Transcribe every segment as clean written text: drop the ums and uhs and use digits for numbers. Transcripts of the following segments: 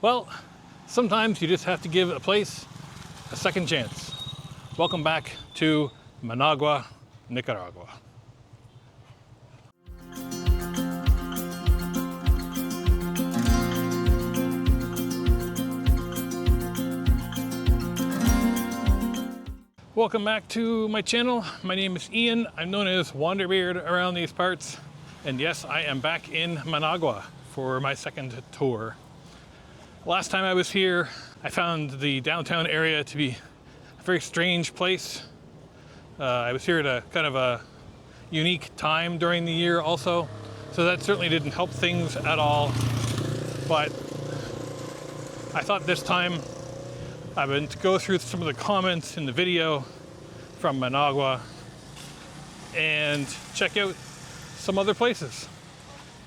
Well, sometimes you just have to give a place a second chance. Welcome back to Managua, Nicaragua. Welcome back to my channel. My name is Ian. I'm known as WanderBeard around these parts. And yes, I am back in Managua for my second tour. Last time I was here, I found the downtown area to be a very strange place. I was here at a kind of a unique time during the year also, so that certainly didn't help things at all. But I thought this time I would go through some of the comments in the video from Managua and check out some other places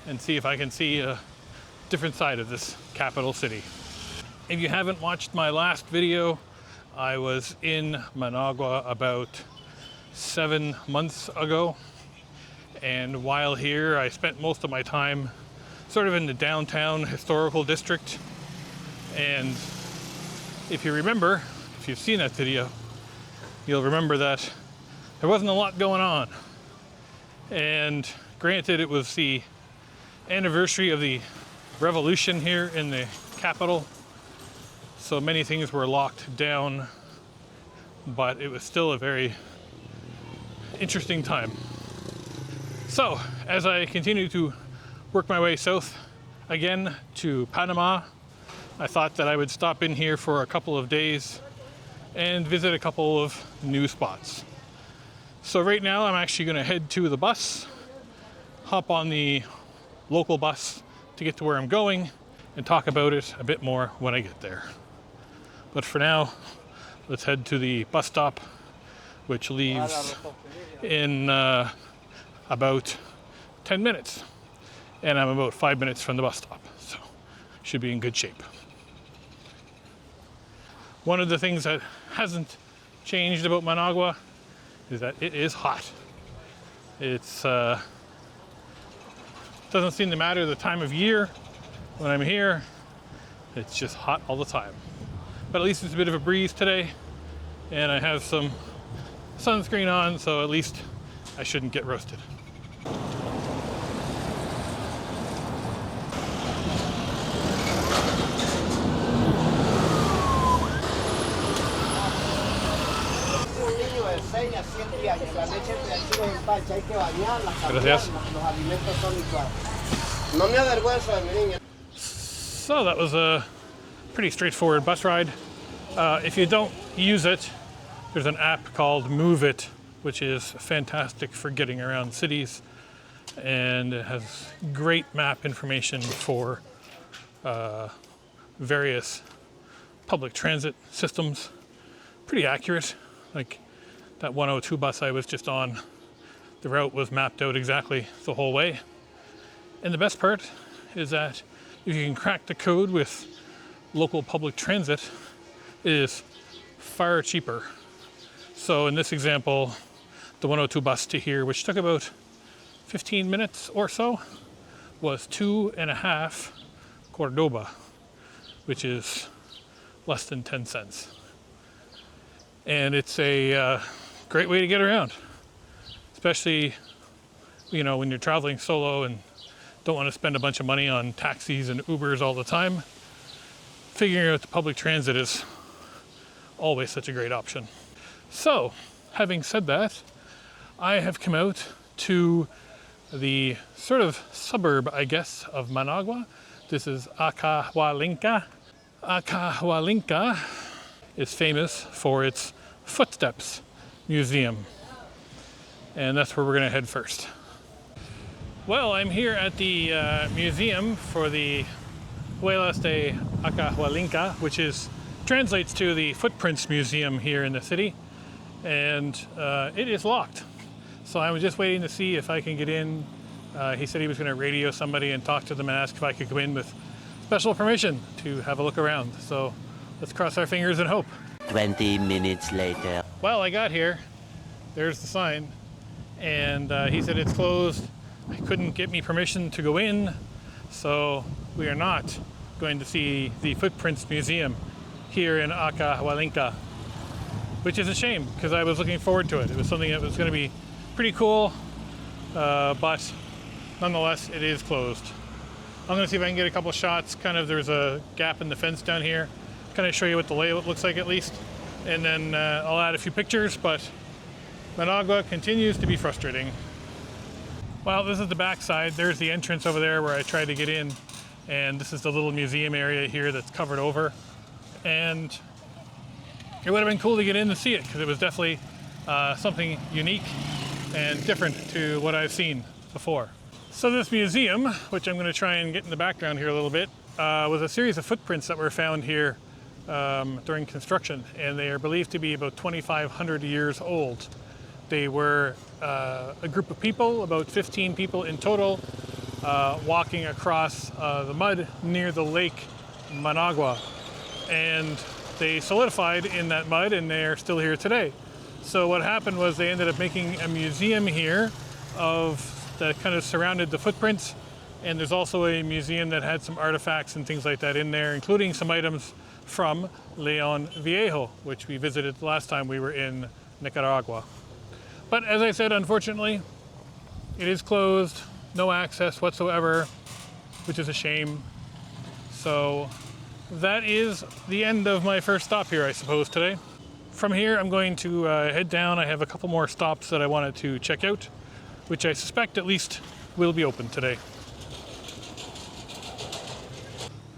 and see if I can see a different side of this capital city. If you haven't watched my last video, I was in Managua about 7 months ago, and while here I spent most of my time sort of in the downtown historical district. And if you remember, if you've seen that video, you'll remember that there wasn't a lot going on. And granted, it was the anniversary of the revolution here in the capital, so many things were locked down, but it was still a very interesting time. So as I continue to work my way south again to Panama, I thought that I would stop in here for a couple of days and visit a couple of new spots. So right now I'm actually going to head to the bus, hop on the local bus to get to where I'm going, and talk about it a bit more when I get there. But for now, let's head to the bus stop, which leaves in about 10 minutes. And I'm about 5 minutes from the bus stop, so should be in good shape. One of the things that hasn't changed about Managua is that it is hot. It's doesn't seem to matter the time of year when I'm here. It's just hot all the time. But at least it's a bit of a breeze today, and I have some sunscreen on, so at least I shouldn't get roasted. Gracias. So that was a pretty straightforward bus ride. If you don't use it, there's an app called Move It, which is fantastic for getting around cities, and it has great map information for various public transit systems. Pretty accurate. Like that 102 bus I was just on, the route was mapped out exactly the whole way. And the best part is that if you can crack the code with local public transit, it is far cheaper. So in this example, the 102 bus to here, which took about 15 minutes or so, was 2.5 Cordoba, which is less than 10 cents. And it's a great way to get around, especially, you know, when you're traveling solo and don't want to spend a bunch of money on taxis and Ubers all the time. Figuring out the public transit is always such a great option. So, having said that, I have come out to the sort of suburb, I guess, of Managua. This is Acahualinca. Acahualinca is famous for its Footsteps Museum, and that's where we're going to head first. Well, I'm here at the museum for the Huellas de Acahualinca, which translates to the Footprints Museum here in the city, and it is locked. So I was just waiting to see if I can get in. He said he was going to radio somebody and talk to them and ask if I could go in with special permission to have a look around. So let's cross our fingers and hope. 20 minutes later. Well, I got here. There's the sign. And he said it's closed. I couldn't get me permission to go in. So we are not going to see the Footprints Museum here in Acahualinca, which is a shame because I was looking forward to it. It was something that was going to be pretty cool, but nonetheless, it is closed. I'm going to see if I can get a couple shots. Kind of, there's a gap in the fence down here. Kind of show you what the layout looks like at least. And then I'll add a few pictures, but Managua continues to be frustrating. Well, this is the back side. There's the entrance over there where I tried to get in. And this is the little museum area here that's covered over. And it would have been cool to get in to see it because it was definitely something unique and different to what I've seen before. So this museum, which I'm going to try and get in the background here a little bit, was a series of footprints that were found here during construction, and they are believed to be about 2,500 years old. They were a group of people, about 15 people in total, walking across the mud near the lake Managua, and they solidified in that mud, and they are still here today. So what happened was they ended up making a museum here that kind of surrounded the footprints, and there's also a museum that had some artifacts and things like that in there, including some items from Leon Viejo, which we visited the last time we were in Nicaragua. But as I said, unfortunately, it is closed, no access whatsoever, which is a shame. So that is the end of my first stop here, I suppose, today. From here, I'm going to head down. I have a couple more stops that I wanted to check out, which I suspect at least will be open today.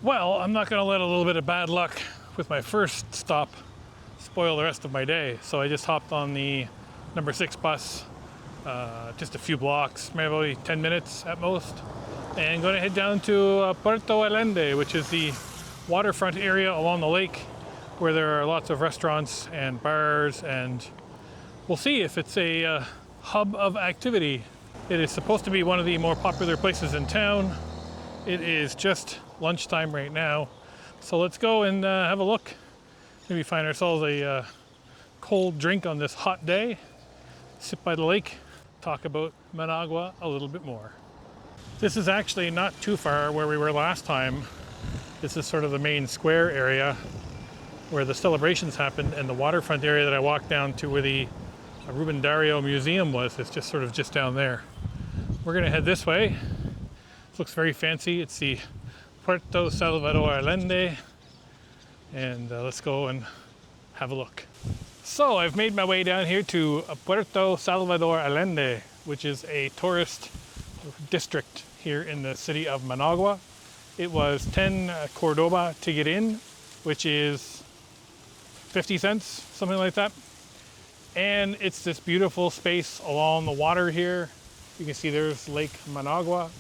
Well, I'm not going to let a little bit of bad luck with my first stop spoil the rest of my day. So I just hopped on the number 6 bus, just a few blocks, maybe 10 minutes at most, and going to head down to Puerto Allende, which is the waterfront area along the lake where there are lots of restaurants and bars, and we'll see if it's a hub of activity. It is supposed to be one of the more popular places in town. It is just lunchtime right now, so let's go and have a look. Maybe find ourselves a cold drink on this hot day, sit by the lake, talk about Managua a little bit more. This is actually not too far where we were last time. This is sort of the main square area where the celebrations happened, and the waterfront area that I walked down to where the Ruben Dario Museum was, it's just sort of just down there. We're gonna head this way. It looks very fancy. It's the Puerto Salvador Allende, and let's go and have a look. So I've made my way down here to Puerto Salvador Allende, which is a tourist district here in the city of Managua. It was 10 Cordoba to get in, which is 50 cents, something like that. And it's this beautiful space along the water here. You can see there's Lake Managua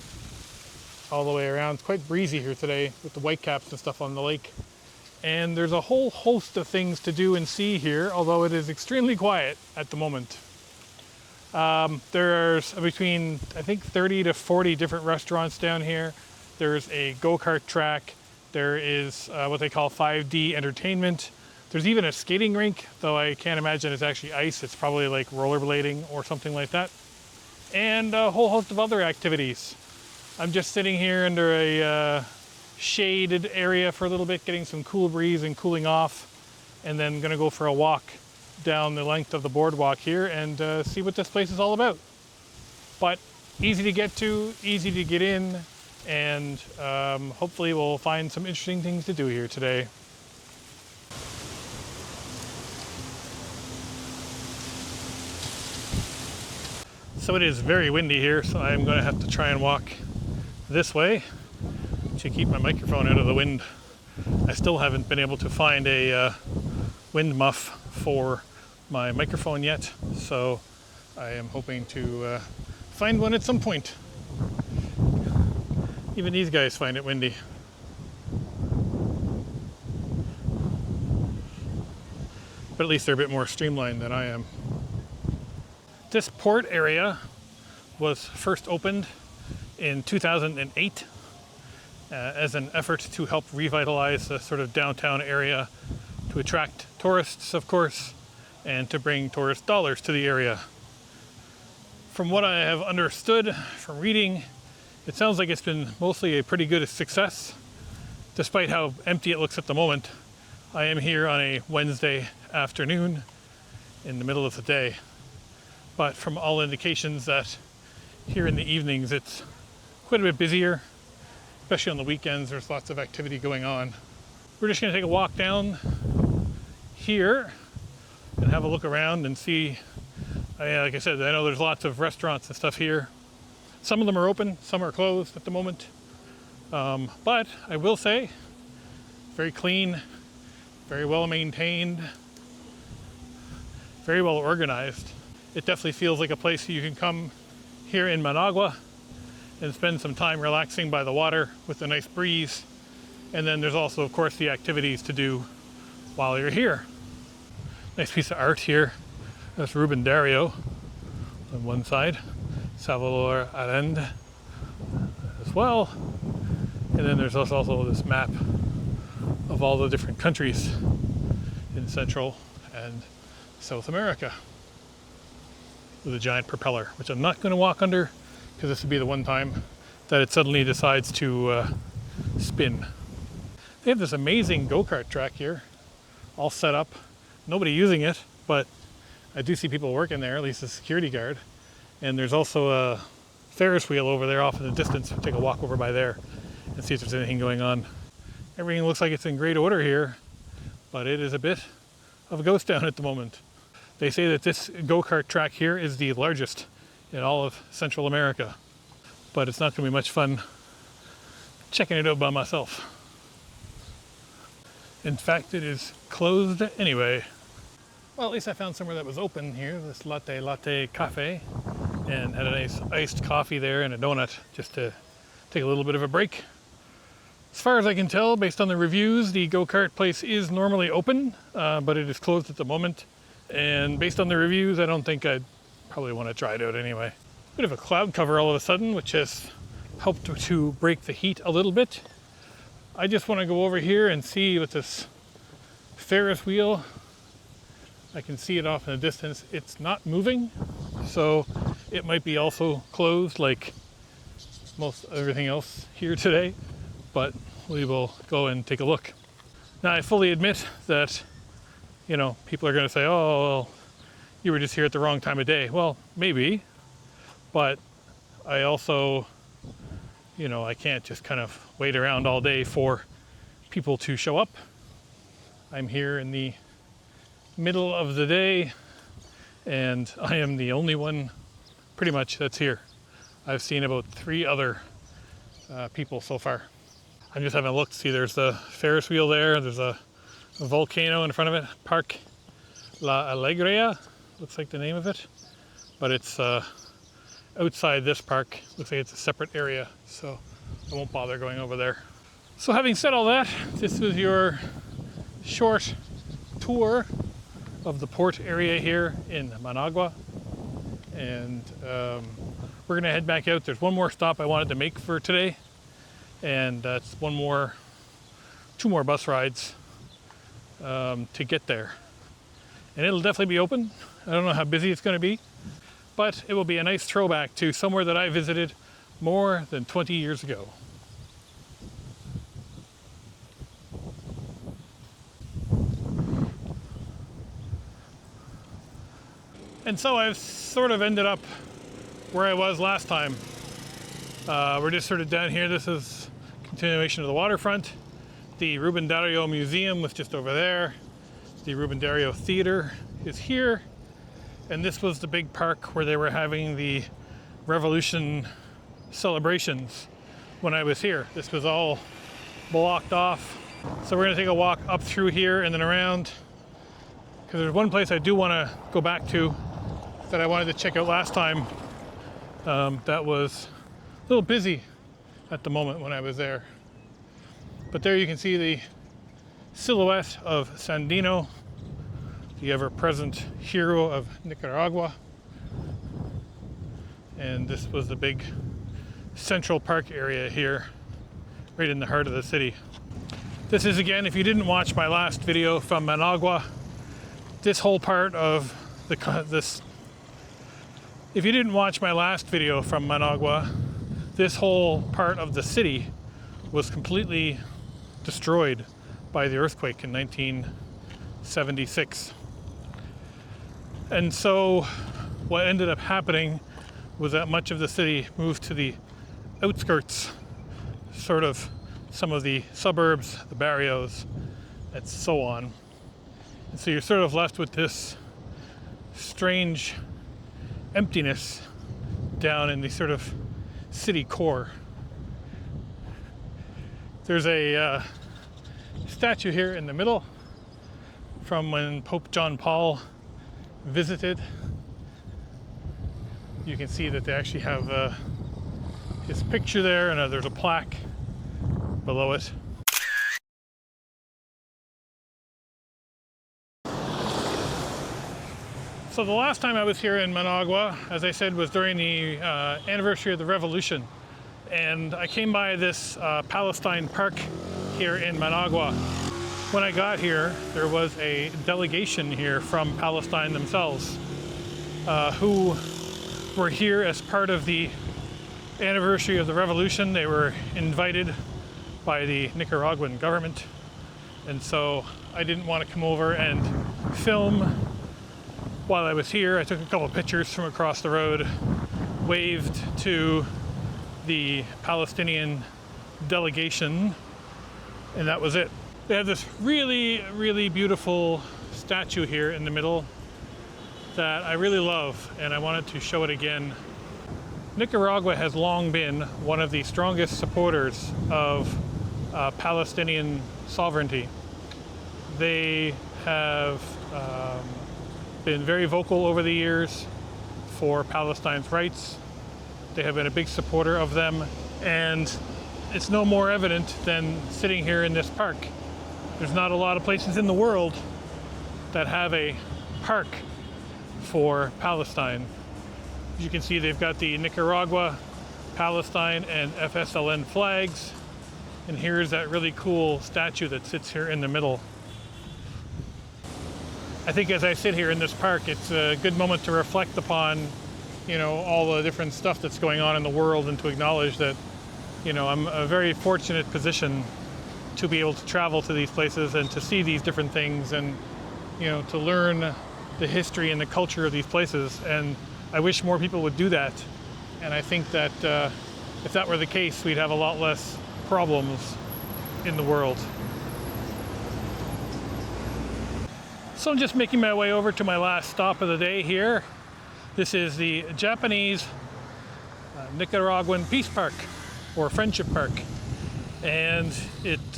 all the way around. It's quite breezy here today with the whitecaps and stuff on the lake. And there's a whole host of things to do and see here, although it is extremely quiet at the moment. There's between, I think, 30 to 40 different restaurants down here. There's a go-kart track. There is what they call 5D entertainment. There's even a skating rink, though I can't imagine it's actually ice. It's probably like rollerblading or something like that. And a whole host of other activities. I'm just sitting here under a shaded area for a little bit, getting some cool breeze and cooling off, and then gonna go for a walk down the length of the boardwalk here and see what this place is all about. But easy to get to, easy to get in, and hopefully we'll find some interesting things to do here today. So it is very windy here, so I'm going to have to try and walk this way to keep my microphone out of the wind. I still haven't been able to find a wind muff for my microphone yet, so I am hoping to find one at some point. Even these guys find it windy. But at least they're a bit more streamlined than I am. This port area was first opened in 2008 as an effort to help revitalize the sort of downtown area, to attract tourists, of course, and to bring tourist dollars to the area. From what I have understood from reading, it sounds like it's been mostly a pretty good success. despite how empty it looks at the moment, I am here on a Wednesday afternoon in the middle of the day. But from all indications that here in the evenings it's quite a bit busier, especially on the weekends. There's lots of activity going on. We're just going to take a walk down here and have a look around and see. Like I said, I know there's lots of restaurants and stuff here. Some of them are open, some are closed at the moment. But I will say, very clean, very well maintained, very well organized. It definitely feels like a place you can come here in Managua and spend some time relaxing by the water with a nice breeze. And then there's also, of course, the activities to do while you're here. Nice piece of art here. That's Ruben Dario on one side, Salvador Allende as well. And then there's also this map of all the different countries in Central and South America with a giant propeller, which I'm not going to walk under because this would be the one time that it suddenly decides to spin. They have this amazing go-kart track here, all set up. Nobody using it, but I do see people working there, at least a security guard. And there's also a Ferris wheel over there off in the distance. We'll take a walk over by there and see if there's anything going on. Everything looks like it's in great order here, but it is a bit of a ghost town at the moment. They say that this go-kart track here is the largest in all of Central America, but it's not going to be much fun checking it out by myself. In fact, it is closed anyway. Well, at least I found somewhere that was open here, this Latte Cafe, and had a nice iced coffee there and a donut just to take a little bit of a break. As far as I can tell, based on the reviews, the go-kart place is normally open, but it is closed at the moment. And based on the reviews, I don't think I'd probably want to try it out anyway. Bit of a cloud cover all of a sudden, which has helped to break the heat a little bit. I just want to go over here and see with this Ferris wheel. I can see it off in the distance. It's not moving, so it might be also closed like most everything else here today, but we will go and take a look. Now, I fully admit that, people are going to say, oh, well, you were just here at the wrong time of day. Well, maybe, but I also, I can't just kind of wait around all day for people to show up. I'm here in the middle of the day, and I am the only one pretty much that's here. I've seen about 3 other people so far. I'm just having a look to see there's the Ferris wheel there. There's a volcano in front of it. Parque La Alegria, looks like the name of it. But it's outside this park. Looks like it's a separate area, so I won't bother going over there. So having said all that, this was your short tour of the port area here in Managua. And we're gonna head back out. There's one more stop I wanted to make for today, and that's 2 more bus rides to get there. And it'll definitely be open. I don't know how busy it's gonna be, but it will be a nice throwback to somewhere that I visited more than 20 years ago. And so I've sort of ended up where I was last time. We're just sort of down here. This is a continuation of the waterfront. The Ruben Dario Museum was just over there. The Ruben Dario Theater is here. And this was the big park where they were having the Revolution celebrations when I was here. This was all blocked off. So we're gonna take a walk up through here and then around, because there's one place I do wanna go back to that I wanted to check out last time. That was a little busy at the moment when I was there. But there you can see the silhouette of Sandino, the ever-present hero of Nicaragua. And this was the big Central Park area here, right in the heart of the city. This is, again, if you didn't watch my last video from Managua, this whole part of if you didn't watch my last video from Managua, this whole part of the city was completely destroyed by the earthquake in 1976. And so what ended up happening was that much of the city moved to the outskirts, sort of some of the suburbs, the barrios, and so on. And so you're sort of left with this strange emptiness down in the sort of city core. There's a statue here in the middle from when Pope John Paul visited. You can see that they actually have his picture there, and there's a plaque below it. So the last time I was here in Managua, as I said, was during the anniversary of the revolution. And I came by this Palestine park here in Managua. When I got here, there was a delegation here from Palestine themselves who were here as part of the anniversary of the revolution. They were invited by the Nicaraguan government. And so I didn't want to come over and film while I was here. I took a couple of pictures from across the road, waved to the Palestinian delegation, and that was it. They have this really, really beautiful statue here in the middle that I really love, and I wanted to show it again. Nicaragua has long been one of the strongest supporters of Palestinian sovereignty. They have been very vocal over the years for Palestine's rights. They have been a big supporter of them, and it's no more evident than sitting here in this park. There's not a lot of places in the world that have a park for Palestine. As you can see, they've got the Nicaragua, Palestine, and FSLN flags, and here's that really cool statue that sits here in the middle. I think as I sit here in this park, it's a good moment to reflect upon, all the different stuff that's going on in the world, and to acknowledge that, I'm a very fortunate position to be able to travel to these places and to see these different things, and, to learn the history and the culture of these places. And I wish more people would do that. And I think that if that were the case, we'd have a lot less problems in the world. So I'm just making my way over to my last stop of the day here. This is the Japanese Nicaraguan Peace Park, or Friendship Park. And it's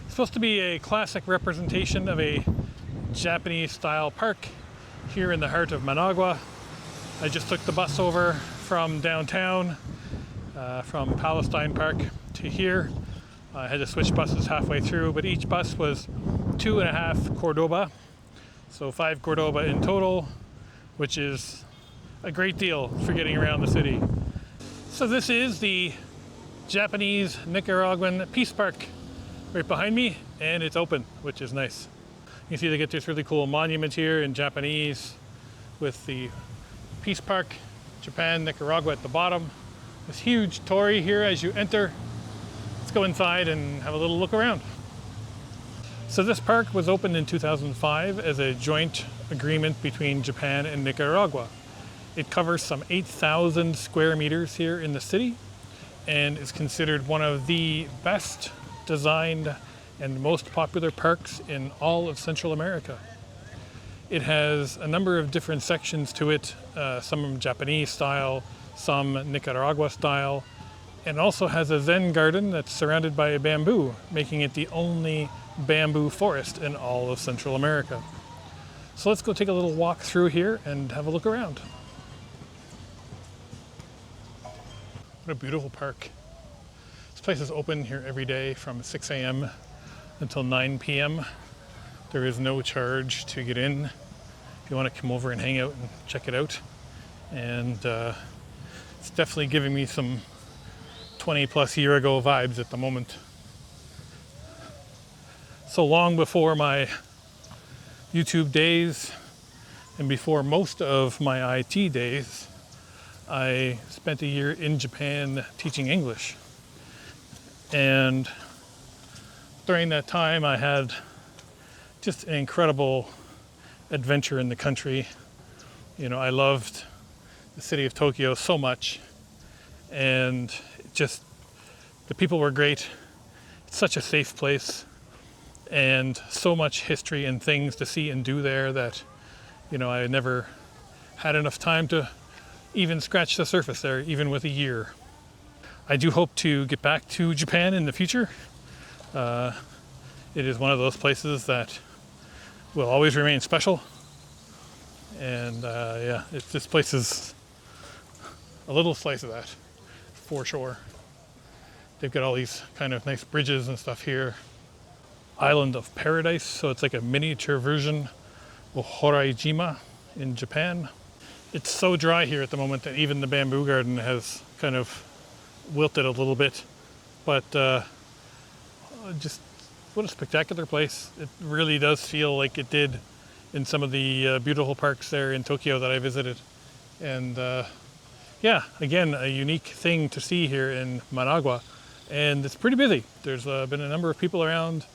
supposed to be a classic representation of a Japanese style park here in the heart of Managua. I just took the bus over from downtown, from Palestine Park to here. I had to switch buses halfway through, but each bus was 2.5 Cordoba. So 5 Cordoba in total, which is a great deal for getting around the city. So this is the Japanese Nicaraguan Peace Park right behind me, and it's open, which is nice. You can see they get this really cool monument here in Japanese with the Peace Park, Japan, Nicaragua at the bottom. This huge torii here as you enter. Let's go inside and have a little look around. So this park was opened in 2005 as a joint agreement between Japan and Nicaragua. It covers some 8,000 square meters here in the city, and is considered one of the best designed and most popular parks in all of Central America. It has a number of different sections to it, some Japanese style, some Nicaragua style, and also has a Zen garden that's surrounded by bamboo, making it the only bamboo forest in all of Central America. So let's go take a little walk through here and have a look around. What a beautiful park. This place is open here every day from 6 a.m. until 9 p.m. There is no charge to get in if you want to come over and hang out and check it out. And it's definitely giving me some 20 plus year ago vibes at the moment. So long before my YouTube days and before most of my IT days, I spent a year in Japan teaching English. And During that time, I had just an incredible adventure in the country. You know, I loved the city of Tokyo so much, and just the people were great. It's such a safe place, and so much history and things to see and do there that, you know, I never had enough time to even scratch the surface there, even with a year. I do hope to get back to Japan in the future. It is one of those places that will always remain special. And yeah, this place is a little slice of that, for sure. They've got all these kind of nice bridges and stuff here. Island of Paradise, so it's like a miniature version of Horaijima in Japan. It's so dry here at the moment that even the bamboo garden has kind of wilted a little bit, but just what a spectacular place. It really does feel like it did in some of the beautiful parks there in Tokyo that I visited. And yeah, again, a unique thing to see here in Managua. And it's pretty busy. There's been a number of people around.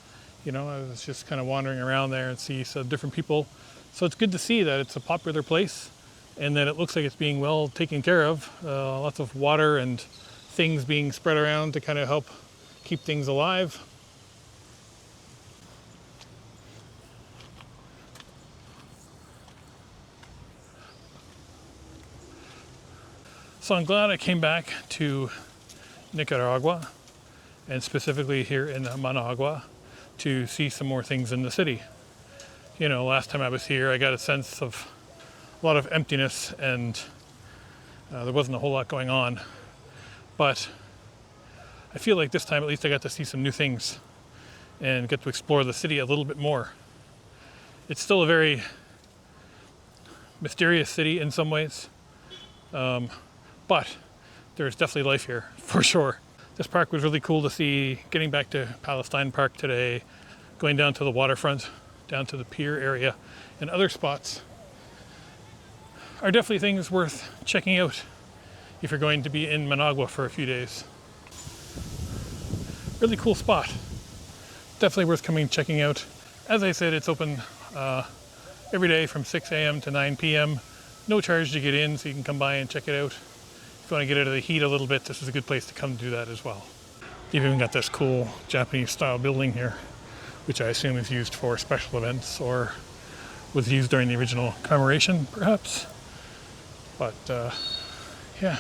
You know, I was just kind of wandering around there and see some different people. So it's good to see that it's a popular place and that it looks like it's being well taken care of. Lots of water and things being spread around to kind of help keep things alive. So I'm glad I came back to Nicaragua, and specifically here in Managua, to see some more things in the city. You know, last time I was here, I got a sense of a lot of emptiness, and there wasn't a whole lot going on. But I feel like this time, at least, I got to see some new things and get to explore the city a little bit more. It's still a very mysterious city in some ways. But there's definitely life here, for sure. This park was really cool to see. Getting back to Palestine Park today, going down to the waterfront, down to the pier area, and other spots are definitely things worth checking out if you're going to be in Managua for a few days. Really cool spot. Definitely worth coming and checking out. As I said, it's open every day from 6 a.m. to 9 p.m. No charge to get in, so you can come by and check it out. If you want to get out of the heat a little bit, this is a good place to come do that as well. You've even got this cool Japanese style building here, which I assume is used for special events or was used during the original commemoration, perhaps. But yeah,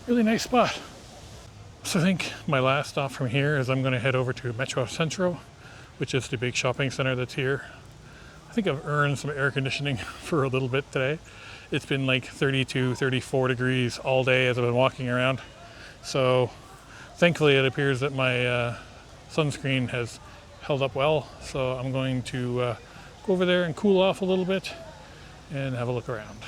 really nice spot. So I think my last stop from here is I'm going to head over to Metro Centro, which is the big shopping center that's here. I think I've earned some air conditioning for a little bit today. It's been like 32, 34 degrees all day as I've been walking around. So thankfully it appears that my sunscreen has held up well. So I'm going to go over there and cool off a little bit and have a look around.